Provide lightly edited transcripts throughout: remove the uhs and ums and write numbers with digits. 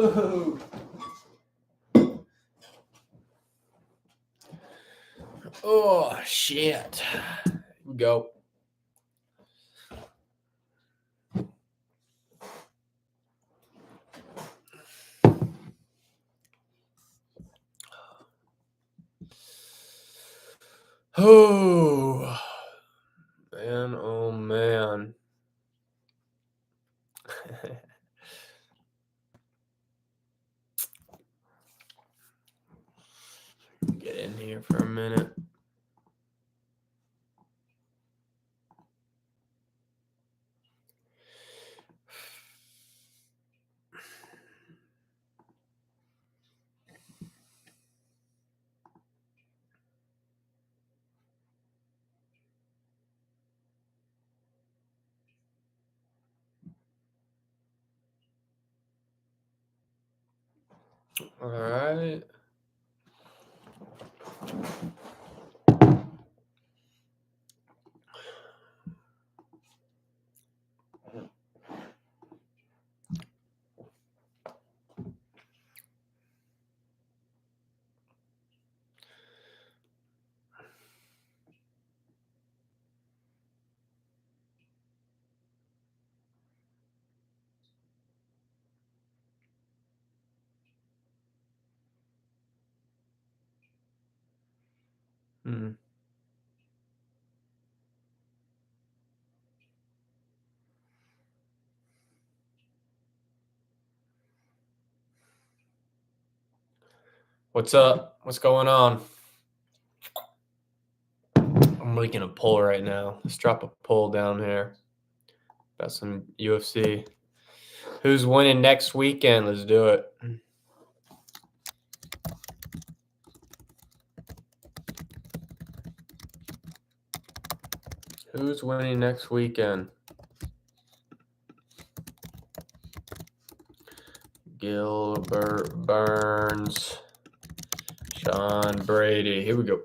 Whoa. Oh, shit. Here we go. Oh, man. Oh, man. Get in here for a minute. All right. What's up? What's going on? I'm making a poll right now. Let's drop a poll down here about some UFC. Who's winning next weekend? Let's do it. Who's winning next weekend? Gilbert Burns, Sean Brady. Here we go.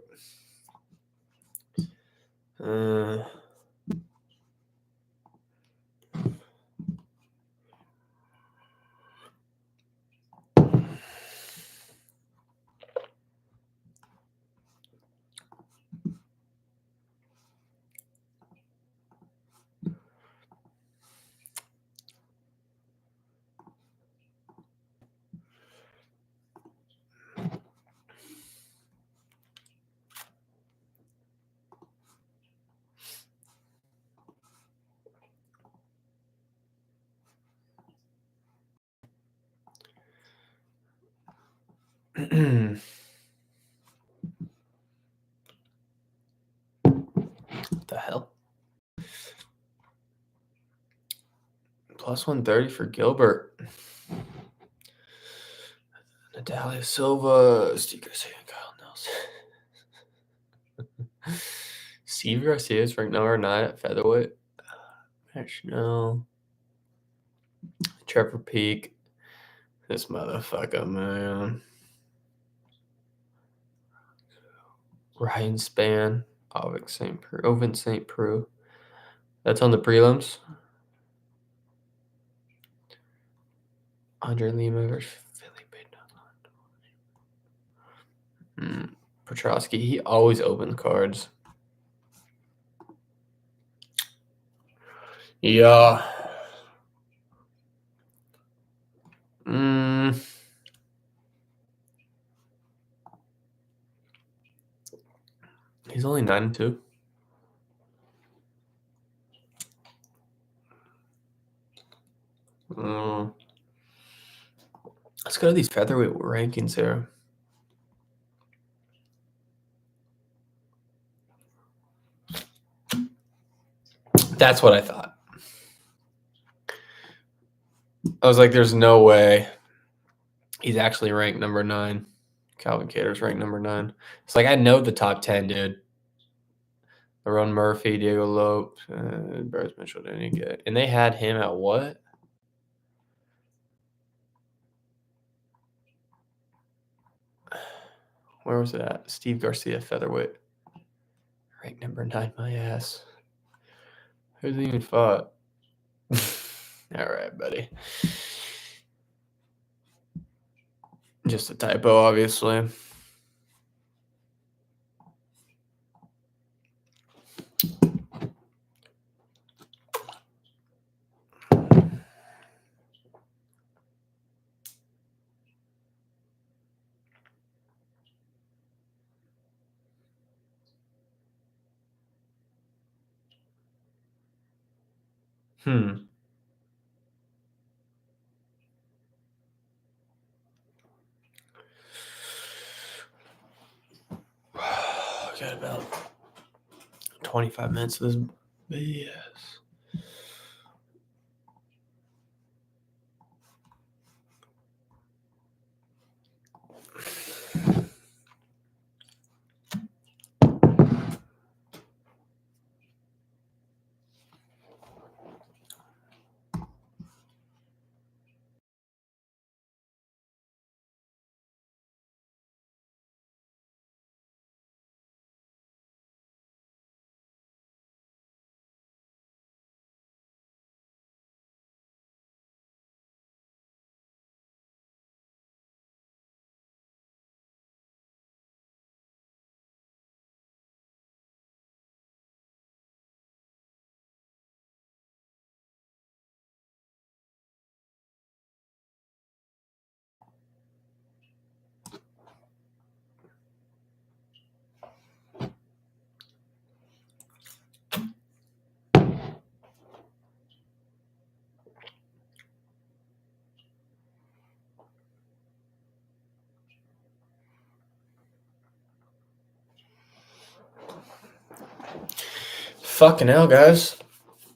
What the hell? Plus 130 for Gilbert. Natalia Silva, Steve Garcia, Kyle Nelson. Steve Garcia is ranked number 9 at featherweight. No. Trevor Peak. This motherfucker, man. Ryan Spann. Ovin St. Preux. That's on the prelims. Andre Lima versus Felipe Douglas. Petrosky, he always opens cards. Yeah. He's only 9-2. Let's go to these featherweight rankings here. That's what I thought. I was like, there's no way he's actually ranked number 9. Calvin Kattar's ranked number 9. It's like, I know the top 10, dude. Aaron Murphy, Diego Lopes, Bryce Mitchell didn't get. And they had him at what? Where was it at? Steve Garcia, featherweight. Ranked number 9, my ass. Who's he even fought? All right, buddy. Just a typo, obviously. Hmm. Got about 25 minutes of this BS. Fucking hell, guys.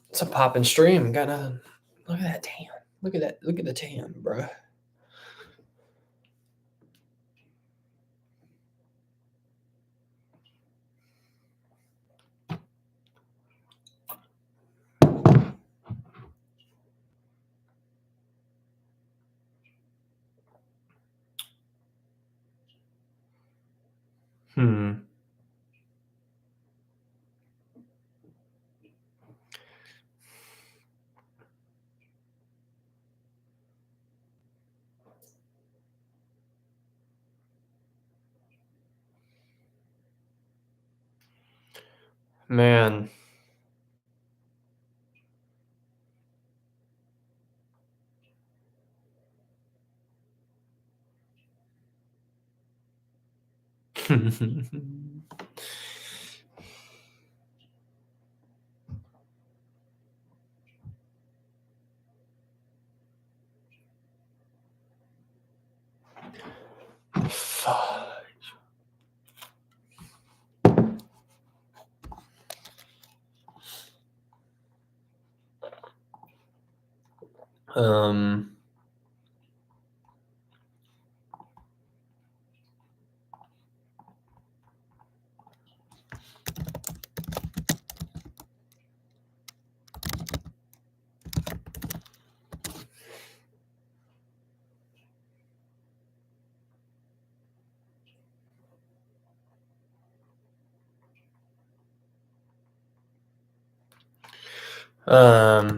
It's a popping stream. Got nothing. Look at that tan. Look at that. Look at the tan, bro. Man. Fuck. Um.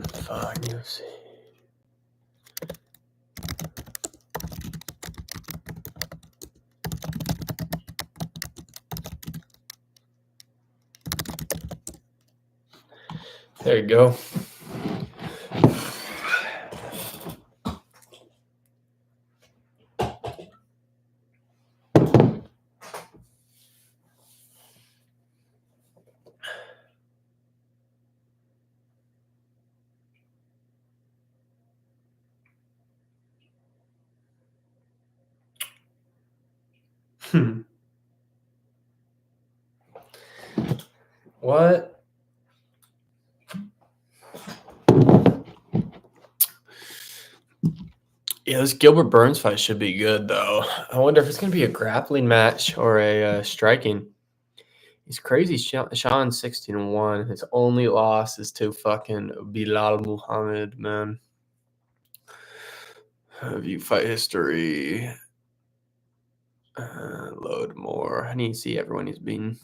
Fuck UFC. There you go. What? Yeah, this Gilbert Burns fight should be good, though. I wonder if it's going to be a grappling match or a striking. He's crazy. Sean 16-1. His only loss is to fucking Bilal Muhammad, man. View fight history. Load more. I need to see everyone he's beaten.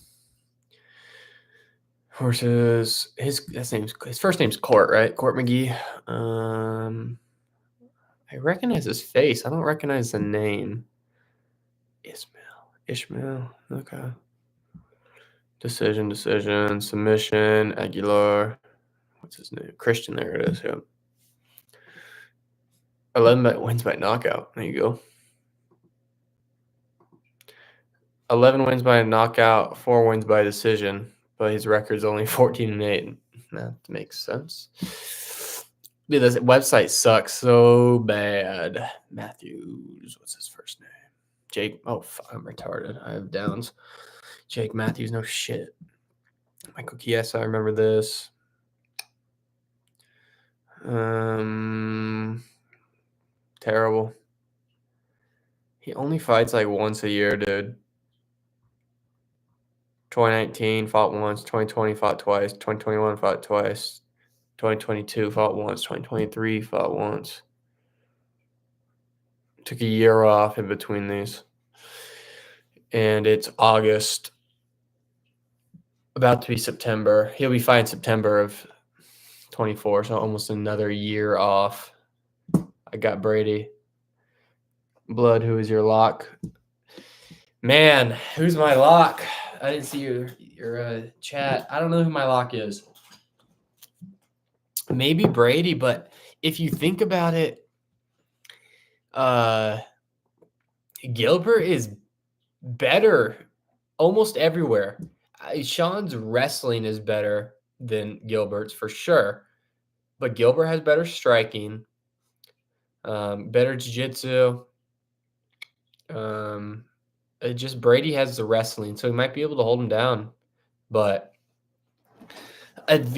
Versus his first name's Court, right? Court McGee. I recognize his face. I don't recognize the name. Ishmael. Okay. Decision, submission, Aguilar. What's his name? Christian, there it is, yeah. 11 wins by knockout. There you go. 11 wins by knockout, 4 wins by decision, but his record's only 14-8. That makes sense. Dude, this website sucks so bad. Matthews, what's his first name? Jake. Oh, fuck, I'm retarded. I have downs. Jake Matthews, no shit. Michael Chiesa, I remember this. Terrible. He only fights like once a year, dude. 2019 fought once, 2020 fought twice, 2021 fought twice, 2022 fought once, 2023 fought once. Took a year off in between these. And it's August, about to be September. He'll be fighting September of 24, so almost another year off. I got Brady. Blood, who is your lock? Man, who's my lock? I didn't see your chat. I don't know who my lock is. Maybe Brady, but if you think about it, Gilbert is better almost everywhere. Sean's wrestling is better than Gilbert's for sure, but Gilbert has better striking, better jiu-jitsu. Just Brady has the wrestling, so he might be able to hold him down. But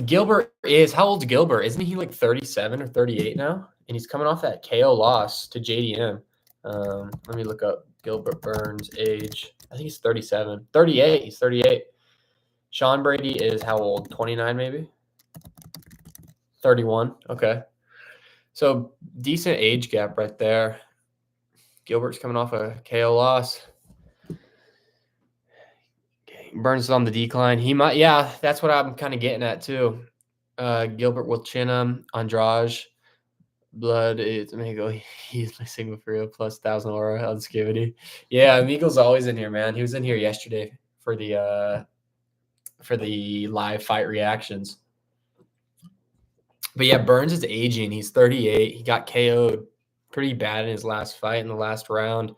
Gilbert is, how old's Gilbert? Isn't he like 37 or 38 now? And he's coming off that KO loss to JDM. Let me look up Gilbert Burns' age. I think he's 37. 38. He's 38. Sean Brady is how old? 29 maybe? 31. Okay. So decent age gap right there. Gilbert's coming off a KO loss. Burns is on the decline. He might, yeah, that's what I'm kind of getting at too. Gilbert will chin him. Andrade. Blood is Amigo. He's my Sigma for real plus 1,000 aura on Skivity. Yeah, Amigo's always in here, man. He was in here yesterday for the live fight reactions. But yeah, Burns is aging. He's 38. He got KO'd pretty bad in his last fight in the last round.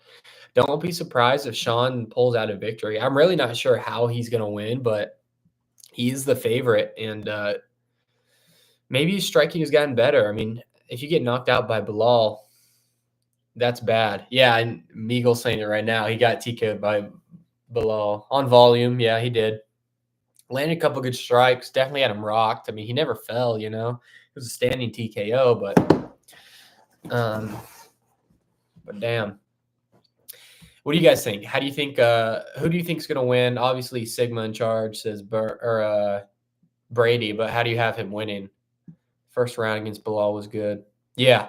Don't be surprised if Sean pulls out a victory. I'm really not sure how he's going to win, but he's the favorite. And maybe his striking has gotten better. I mean, if you get knocked out by Bilal, that's bad. Yeah, and Meagle's saying it right now. He got TK'd by Bilal on volume. Yeah, he did. Landed a couple good strikes. Definitely had him rocked. I mean, he never fell, you know. It was a standing TKO, but damn. What do you guys think? How do you think? Who do you think is going to win? Obviously, Sigma in charge says Brady, but how do you have him winning? First round against Bilal was good. Yeah.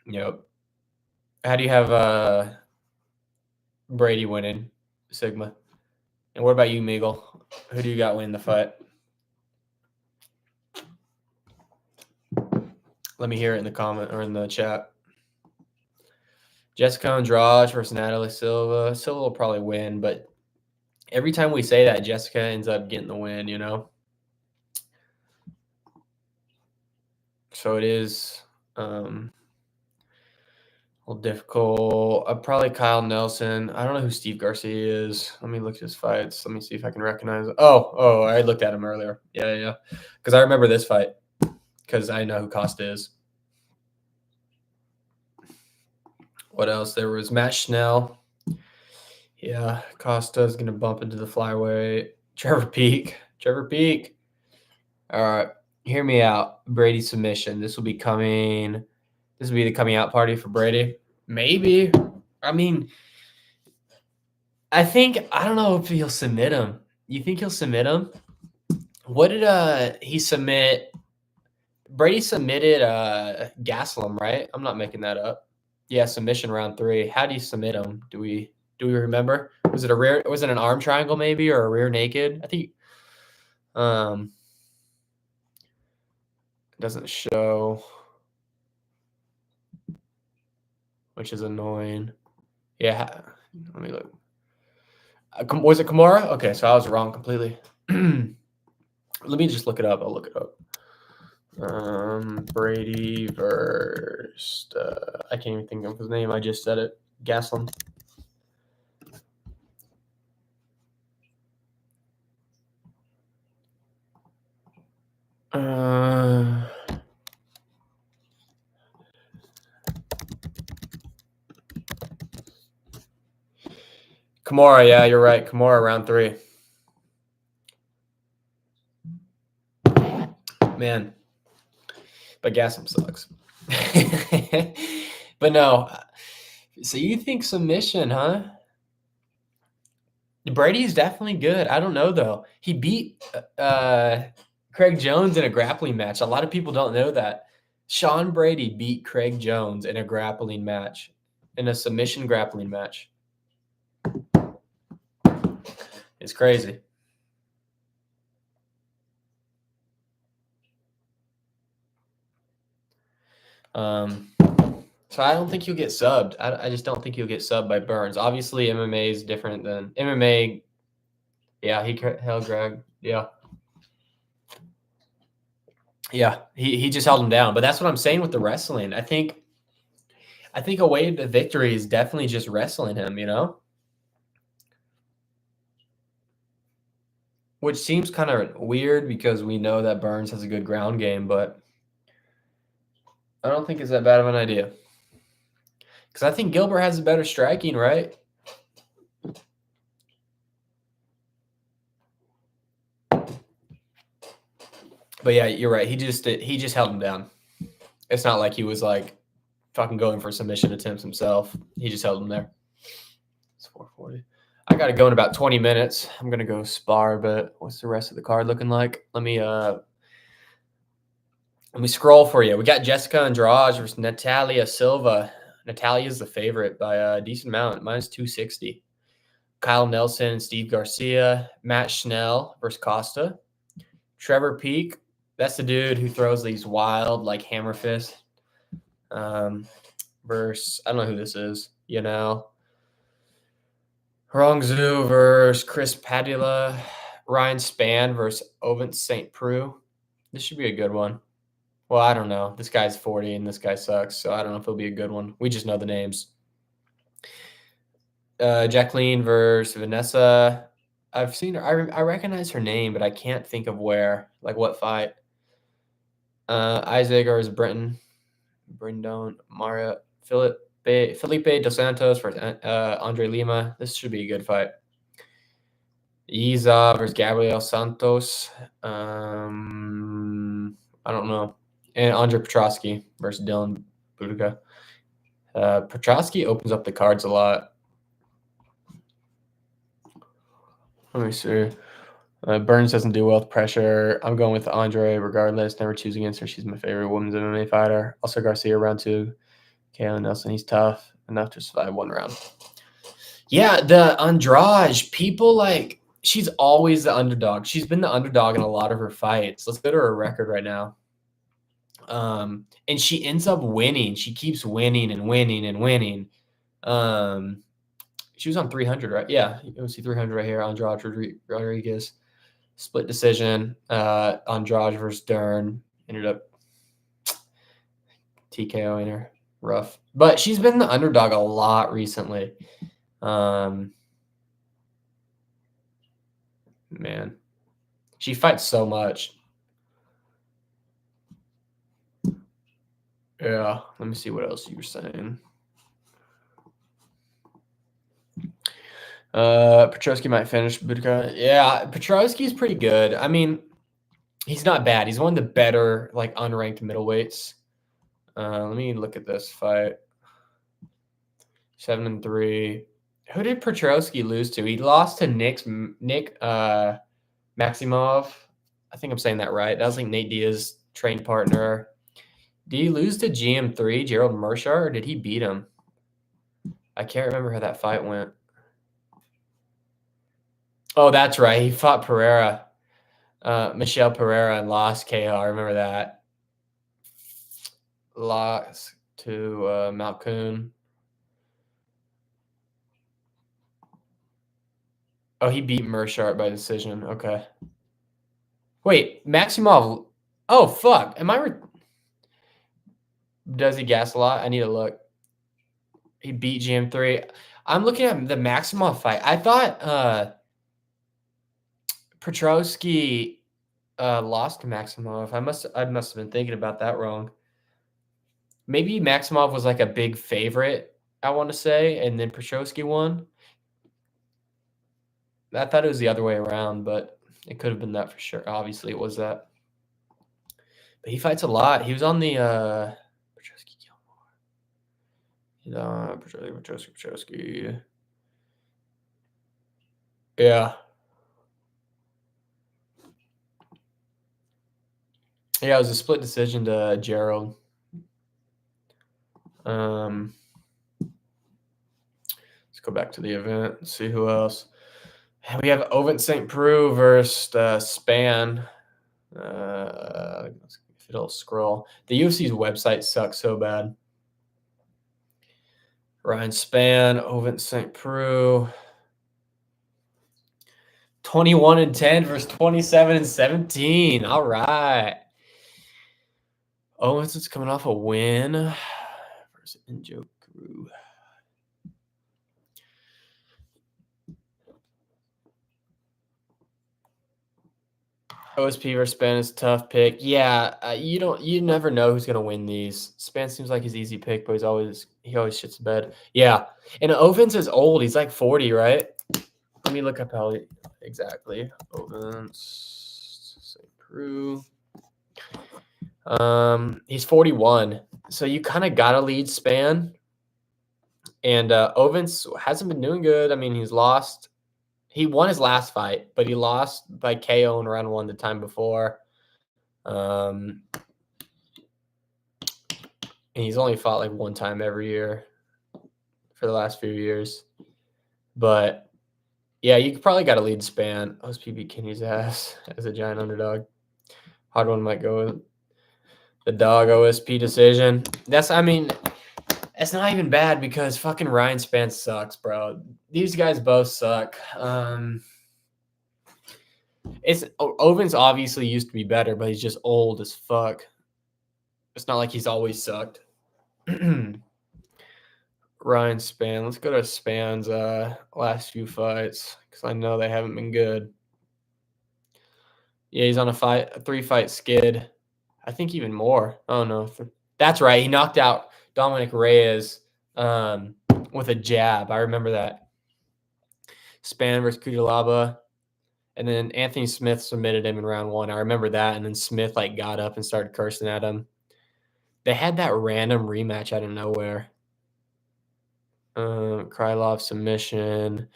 Yep. How do you have Brady winning, Sigma? And what about you, Meagle? Who do you got winning the fight? Let me hear it in the comment or in the chat. Jessica Andrade versus Natalie Silva. Silva will probably win, but every time we say that, Jessica ends up getting the win, you know? So it is a little difficult. Probably Kyle Nelson. I don't know who Steve Garcia is. Let me look at his fights. Let me see if I can recognize it. Oh, I looked at him earlier. Yeah. Because I remember this fight because I know who Costa is. What else? There was Matt Schnell. Yeah, Costa is going to bump into the flyweight. Trevor Peak. All right, hear me out. Brady submission. This will be the coming out party for Brady. Maybe. I mean, I don't know if he'll submit him. You think he'll submit him? What did he submit? Brady submitted Gaslam, right? I'm not making that up. Yeah, submission round 3. How do you submit him? Do we remember? Was it an arm triangle maybe or a rear naked? I think it doesn't show, which is annoying. Yeah. Let me look. Was it Kimura? Okay, so I was wrong completely. Let me just look it up. I'll look it up. Brady versus I can't even think of his name. I just said it. Gaslam. Kimura, yeah, you're right. Kimura, round 3. Man, but Gaslam sucks. But no, so you think submission, huh? Brady's definitely good. I don't know though. He beat Craig Jones in a grappling match. A lot of people don't know that. Sean Brady beat Craig Jones in a grappling match, in a submission grappling match. It's crazy. So I don't think you'll get subbed. I just don't think you'll get subbed by Burns. Obviously, MMA is different than MMA. Yeah, he held Greg. Yeah. Yeah, he just held him down. But that's what I'm saying with the wrestling. I think a way to victory is definitely just wrestling him, you know? Which seems kind of weird because we know that Burns has a good ground game, but I don't think it's that bad of an idea. Because I think Gilbert has a better striking, right? But yeah, you're right. He just held him down. It's not like he was like fucking going for submission attempts himself. He just held him there. It's 440. I got to go in about 20 minutes. I'm going to go spar, but what's the rest of the card looking like? Let me scroll for you. We got Jessica Andrade versus Natalia Silva. Natalia's the favorite by a decent amount, minus 260. Kyle Nelson and Steve Garcia. Matt Schnell versus Costa. Trevor Peak, that's the dude who throws these wild, like, hammer fists. Versus, I don't know who this is, you know. Rongzhu versus Chris Padilla. Ryan Spann versus Ovent St. Preux. This should be a good one. Well, I don't know. This guy's 40 and this guy sucks, so I don't know if it'll be a good one. We just know the names. Jacqueline versus Vanessa. I've seen her. I recognize her name, but I can't think of where, like what fight. Isaac versus Brindon, Maria, Felipe Dos Santos versus Andre Lima. This should be a good fight. Iza versus Gabriel Santos. I don't know. And Andre Petrosky versus Dylan Budica. Petrosky opens up the cards a lot. Let me see. Burns doesn't do well with pressure. I'm going with Andre regardless. Never choose against her. She's my favorite women's MMA fighter. Also Garcia round 2. Kayla Nelson, he's tough enough to survive one round. Yeah, the Andrade, people like, she's always the underdog. She's been the underdog in a lot of her fights. Let's go to her record right now. And she ends up winning. She keeps winning and winning and winning. She was on 300, right? Yeah, you can see 300 right here. Andrade Rodriguez, split decision. Andrade versus Dern ended up TKOing her. Rough, but she's been the underdog a lot recently. Man, she fights so much. Yeah, let me see what else you were saying. Petrosky might finish Budka. Yeah, Petrosky's pretty good. I mean, he's not bad. He's one of the better, like, unranked middleweights. Let me look at this fight. 7-3. Who did Petrosky lose to? He lost to Nick Maximov. I think I'm saying that right. That was like Nate Diaz's trained partner. Did he lose to GM3, Gerald Mershaw, or did he beat him? I can't remember how that fight went. Oh, that's right. He fought Pereira, Michelle Pereira, and lost KO. I remember that. Lost to Malkoon. Oh, he beat Mershart by decision. Okay. Wait, Maximov. Oh, fuck. Am I? Does he gas a lot? I need to look. He beat GM3. I'm looking at the Maximov fight. I thought Petrosky lost to Maximov. I must have been thinking about that wrong. Maybe Maximov was like a big favorite, I want to say, and then Petrosky won. I thought it was the other way around, but it could have been that for sure. Obviously, it was that. But he fights a lot. He was on the Petrosky Gilmore. Petrosky. Yeah. Yeah, it was a split decision to Gerald. Let's go back to the event and see who else. We have Ovin St. Preux versus Span. If it'll scroll. The UFC's website sucks so bad. Ryan Span, Ovin St. Preux. 21-10 versus 27-17. All right. Owens is coming off a win versus Njoku. OSP versus Span is a tough pick. Yeah, you never know who's gonna win these. Span seems like his easy pick, but he always shits the bed. Yeah, and Ovens is old. He's like 40, right? Let me look up how exactly. Ovens St. Preux. He's 41, so you kind of gotta lead Span. And Ovens hasn't been doing good. I mean, he's lost. He won his last fight, but he lost by KO in round 1 the time before. And he's only fought like one time every year for the last few years. But yeah, you probably got to lead Span. OSP beat Kenny's ass as a giant underdog. Hard one might go with the dog OSP decision. It's not even bad because fucking Ryan Span sucks, bro. These guys both suck. Ovens obviously used to be better, but he's just old as fuck. It's not like he's always sucked. Ryan Span. Let's go to Span's last few fights because I know they haven't been good. Yeah, he's on a 3-fight skid. I think even more. Oh no, that's right. He knocked out Dominic Reyes with a jab. I remember that. Span versus Kudalaba. And then Anthony Smith submitted him in round 1. I remember that. And then Smith got up and started cursing at him. They had that random rematch out of nowhere. Krylov submission.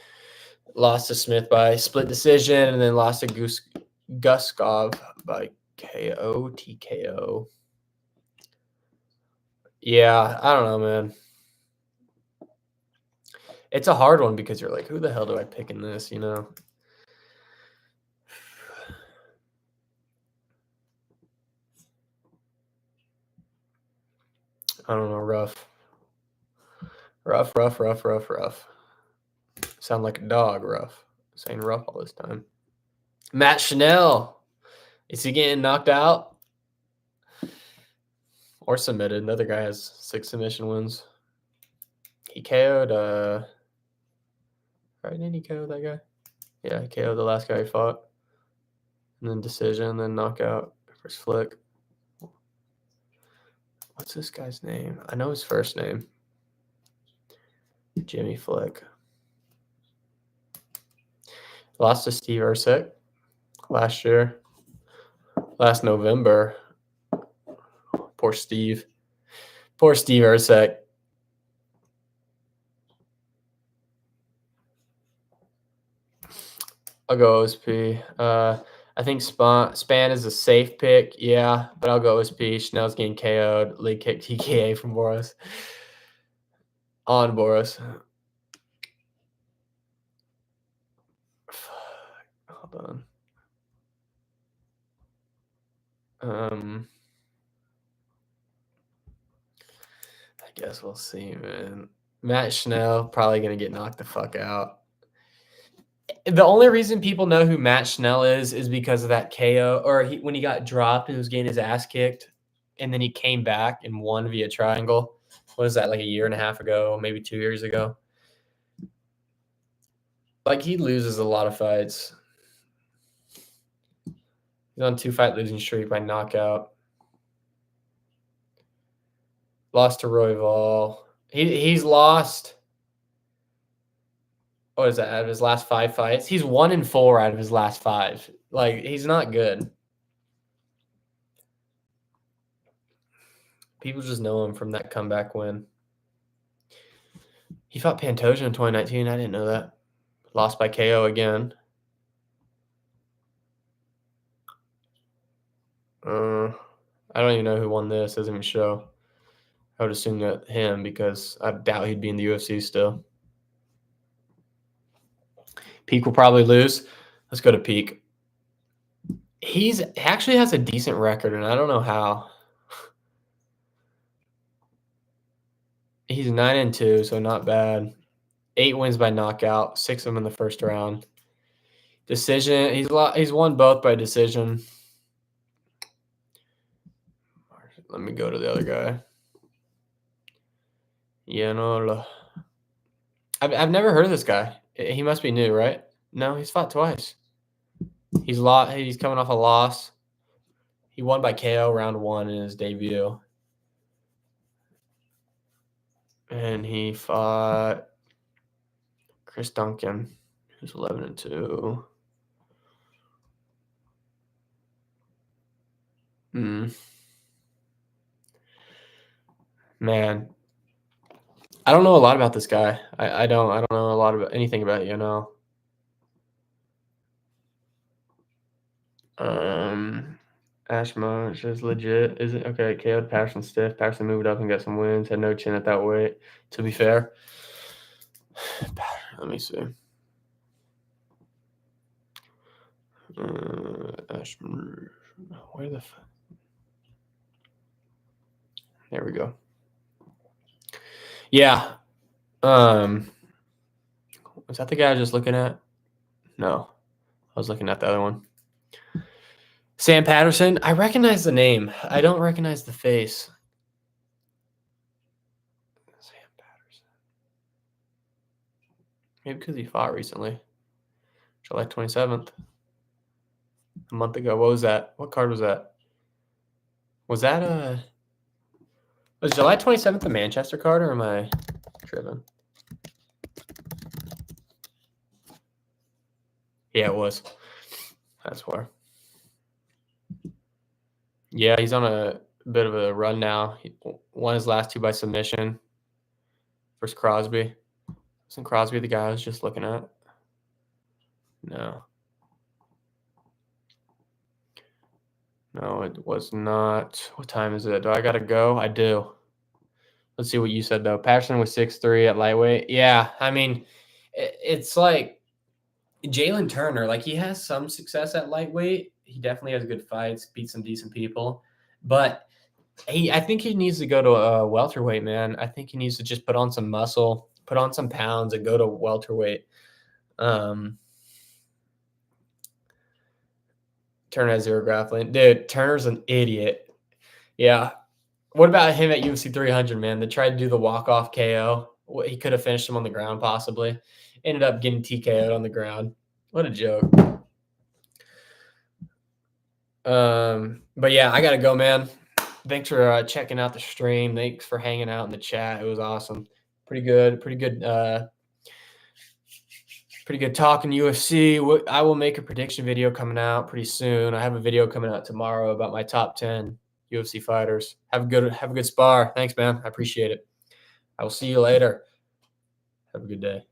Lost to Smith by split decision. And then lost to Guskov by KO, TKO. Yeah, I don't know, man. It's a hard one because you're like, who the hell do I pick in this, I don't know, rough. Rough. Sound like a dog, rough. Saying rough all this time. Matt Schnell. Is he getting knocked out? Or submitted? Another guy has 6 submission wins. He KO'd right, didn't he KO that guy? Yeah, he KO'd the last guy he fought. And then decision, then knockout. First flick. What's this guy's name? I know his first name. Jimmy Flick. Lost to Steve Ercek last year. Last November. Poor Steve. Poor Steve Ercek. I'll go OSP. I think Span is a safe pick. Yeah, but I'll go OSP. Schnell's getting KO'd. Leg kick TKA from Boris. On Boris. Hold on. I guess we'll see, man. Matt Schnell probably gonna get knocked the fuck out. The only reason people know who Matt Schnell is because of that KO, or when he got dropped and was getting his ass kicked, and then he came back and won via triangle. What was that, like a year and a half ago, maybe 2 years ago? Like, he loses a lot of fights. He's on 2-fight losing streak by knockout. Lost to Royval. He's lost. What is that? Out of his last 5 fights, he's 1-4 out of his last 5. Like, he's not good. People just know him from that comeback win. He fought Pantoja in 2019. I didn't know that. Lost by KO again. I don't even know who won this. Doesn't even show. I would assume that him, because I doubt he'd be in the UFC still. Peak will probably lose. Let's go to Peak. He's actually has a decent record, and I don't know how. He's 9-2, so not bad. 8 wins by knockout, 6 of them in the first round. Decision. He's won both by decision. Let me go to the other guy. Yeah, no. I've never heard of this guy. He must be new, right? No, he's fought twice. He's coming off a loss. He won by KO round 1 in his debut. And he fought Chris Duncan, who's 11-2. Man, I don't know a lot about this guy. I don't know a lot about anything about Ashma is legit. Is it okay? KO'd Patterson stiff. Patterson moved up and got some wins. Had no chin at that weight. To be fair, let me see. Ashma, where the fuck? There we go. Yeah. Was that the guy I was just looking at? No, I was looking at the other one. Sam Patterson. I recognize the name. I don't recognize the face. Sam Patterson. Maybe because he fought recently. July 27th. A month ago. What was that? What card was that? Was July 27th the Manchester card, or am I tripping? Yeah, it was. That's where. Yeah, he's on a bit of a run now. He won his last 2 by submission versus Crosby. Wasn't Crosby the guy I was just looking at? No. No, it was not. What time is it? Do I got to go? I do. Let's see what you said, though. Patterson was 6'3" at lightweight. Yeah, I mean, it's like Jalen Turner. Like, he has some success at lightweight. He definitely has good fights, beats some decent people. But I think he needs to go to a welterweight, man. I think he needs to just put on some muscle, put on some pounds, and go to welterweight. Turner has 0 grappling. Dude, Turner's an idiot. Yeah. What about him at UFC 300, man? They tried to do the walk-off KO. He could have finished him on the ground, possibly. Ended up getting TKO'd on the ground. What a joke. But yeah, I got to go, man. Thanks for checking out the stream. Thanks for hanging out in the chat. It was awesome. Pretty good talking UFC. I will make a prediction video coming out pretty soon. I have a video coming out tomorrow about my top 10 UFC fighters. Have a good spar. Thanks, man. I appreciate it. I will see you later. Have a good day.